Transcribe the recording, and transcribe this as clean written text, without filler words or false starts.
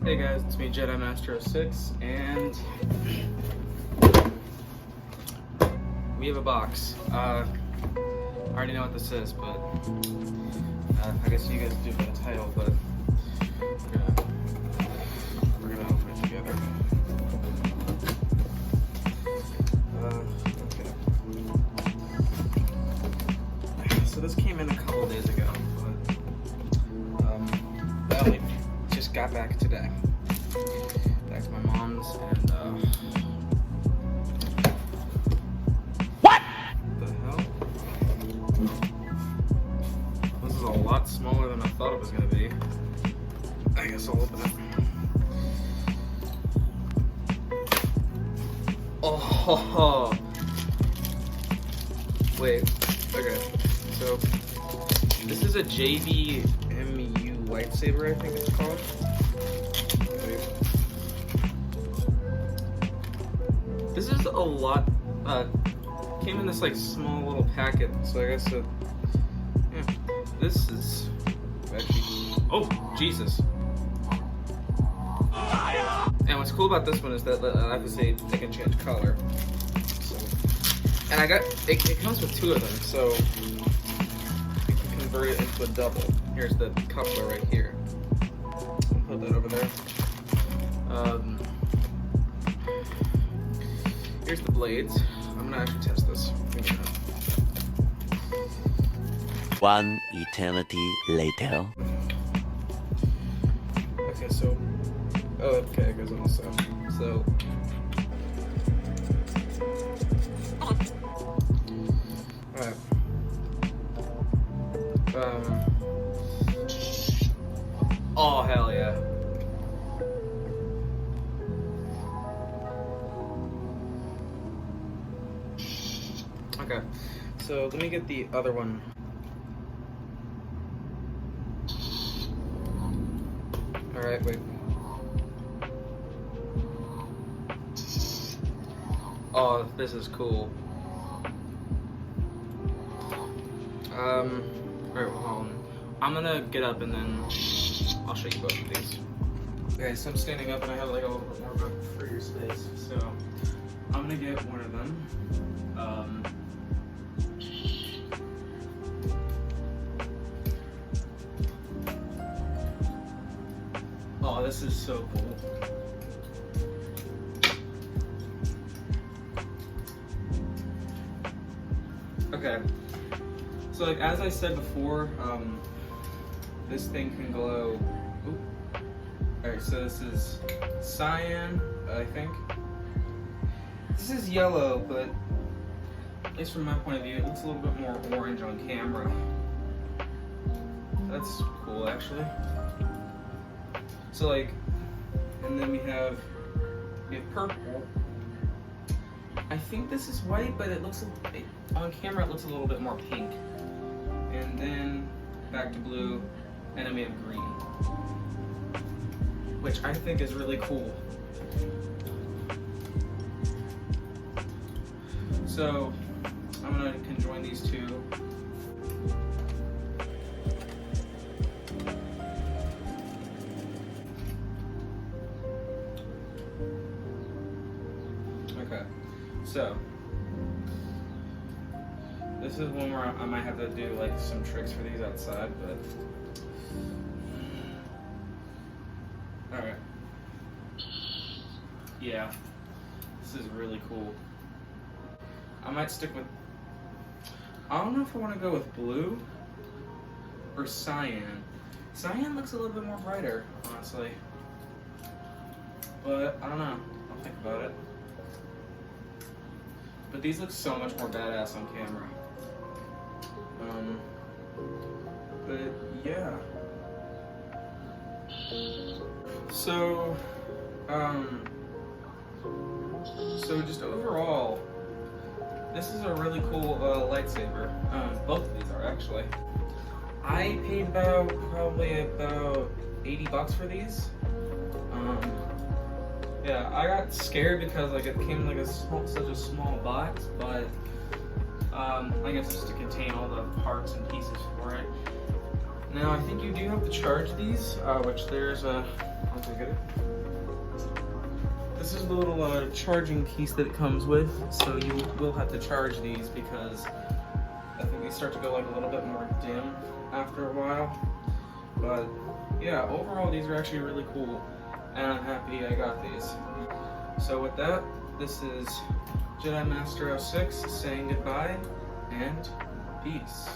Hey guys, it's me, Jedi Master 06, and we have a box. I already know what this is, but I guess you guys do the title, but we're gonna open it together. Okay. So this came in a couple days ago, but I only just got back today. Back to my mom's, and what the hell? This is a lot smaller than I thought it was gonna be. I guess I'll open it. Oh, wait. Okay, so this is a JVMU Lightsaber, I think it's called. This is a lot, came in this like small little packet, so I guess, yeah, this is actually, oh, Jesus. And what's cool about this one is that, I have to say, they can change color. So, and I got, it comes with two of them, so you can convert it into a double. Here's the coupler right here. I'll put that over there. Here's the blades. I'm gonna actually test this. One eternity later. Okay, so, oh, okay, it goes on this side. So, alright. Oh, hell yeah. Okay, so let me get the other one. Alright, wait. Oh, this is cool. Alright, hold on. I'm gonna get up and then I'll show you both of these. Okay, so I'm standing up and I have like a little bit more of a freer space. So I'm gonna get one of them. Oh, this is so cool. Okay, so like as I said before, this thing can glow. Alright, so this is cyan, I think. This is yellow, but at least from my point of view, it looks a little bit more orange on camera. That's cool, actually. So like, and then we have purple. I think this is white, but it looks, on camera it looks a little bit more pink. And then back to blue, and then we have green, which I think is really cool. So I'm gonna conjoin these two. Okay, so this is one where I might have to do like some tricks for these outside, but alright. Yeah, this is really cool. I might stick with, I don't know if I want to go with blue or cyan. Cyan looks a little bit more brighter, honestly. But I don't know, I'll think about it. But these look so much more badass on camera. But yeah. So, so just overall, this is a really cool lightsaber. Both of these are actually. I paid probably about 80 bucks for these. Yeah, I got scared because like it came in like such a small box, but I guess it's to contain all the parts and pieces for it. Now I think you do have to charge these, which there's a I'll take it. This is the little charging piece that it comes with, so you will have to charge these because I think they start to go like a little bit more dim after a while. But yeah, overall these are actually really cool, and I'm happy I got these. So with that, this is Jedi Master 06 saying goodbye and peace.